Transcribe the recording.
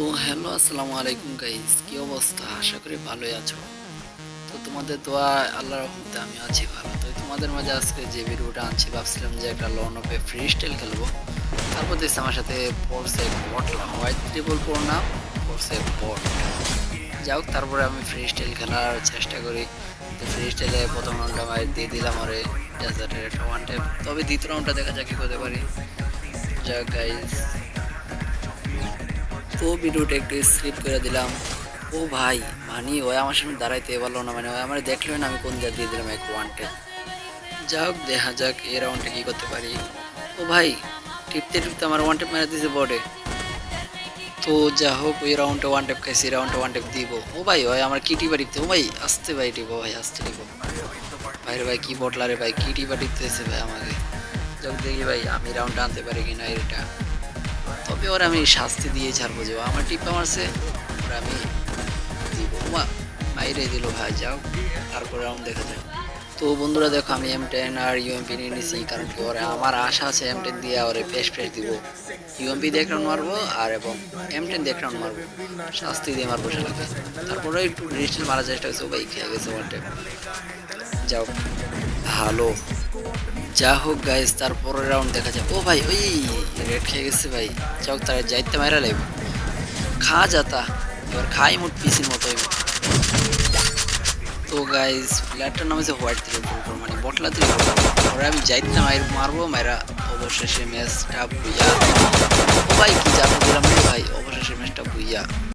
তো হ্যালো, আসসালামু আলাইকুম গাইস, কি অবস্থা? আশা করি ভালোই আছো। তো তোমাদের দোয়া আল্লাহর রহমতে আমি আছি ভালো। তো তোমাদের মাঝে আজকে যে ভিডিওটা আনছি, ভাবছিলাম যে একটা লন অফে ফ্রি স্টাইল খেলবো। তারপর দেখছি আমার সাথে পড়ছে বটলা হোয়াইট ট্রিপল ফোর না, পড়ছে বট। যাই হোক, তারপরে আমি ফ্রি স্টাইল খেলার চেষ্টা করি। তো ফ্রি স্টাইলে প্রথম রাউন্ডটা আমি দিয়ে দিলাম আরে ডেজার্টের একটা ওয়ান টাইপ। তবে দ্বিতীয় রাউন্ডটা দেখা যাক কি করতে পারি। যাক গাইস, তো ভিডিওটা একটু স্কিপ করে দিলাম। ও ভাই, মানে ওই আমার সামনে দাঁড়াইতে পারলো না, মানে ওই আমার দেখলো না আমি কোন জায়গা দিয়ে দিলাম এক ওয়ানটে। যা হোক, দেখা যাক এই রাউন্ডে কি করতে পারি। ও ভাই, টিপতে টিপতে আমার ওয়ান টেপ মেরে দিয়েছে বডে। তো যা হোক, ওই রাউন্ডে ওয়ান টেপ খাইছি, রাউন্ডে ওয়ান টেপ দিব। ও ভাই, ওই আমার কি টিপা টিপতে, ও ভাই আসতে ভাই টিপো, ভাই আসতে টিপো। ভাই রে ভাই, কি বটলারে ভাই, কি টিপা টিপতেছে ভাই আমাকে। যাক দেখি ভাই আমি রাউন্ডটা আনতে পারি কিনা এটা। তবে ওর আমি শাস্তি দিয়ে ছাড়বো, যে ও আমার টিপা মারছে, ওর আমি দিব। মা মাইরে দিল ভাই। যাও, তারপর রাউন্ড দেখা যায়। তো বন্ধুরা দেখো, আমি M10 আর ইউএমপি নিয়ে নিছি, কারণ কি ওরে আমার আশা আছে M10 দিয়ে ওরে ফ্রেশ ফ্রেশ দিব। ইউএমপি দিয়ে এক রাউন্ড মারবো আর এবং M10 দিয়ে এক রাউন্ড মারবো, শাস্তি দিয়ে মারবো সেটাকে। তারপরে একটু রিস্টেল মারার চেষ্টা করছে, ও ভাই খেয়ে গেছে ওয়ান টাইম। যাও, ভালো। যা হোক গাইস, তারপরের রাউন্ড দেখা যায়। ও ভাই, ওই রেড খেয়ে গেছে ভাই। যাও, তারা যাইতে মাইরা লাগবে, খা যাতা, এবার খাই মোট পিসির মতোই। তো গাইস, প্লেয়ারটার নাম হচ্ছে হোয়াইট ত্রিপুর, মানে বটলা ত্রিপুর। ওরা আমি যাইতে মারবো মাইরা, অবশেষে ম্যাচটা বুইয়া। ও ভাই, কি জানো দিলাম রে ভাই, অবশেষে ম্যাচটা বুইয়া।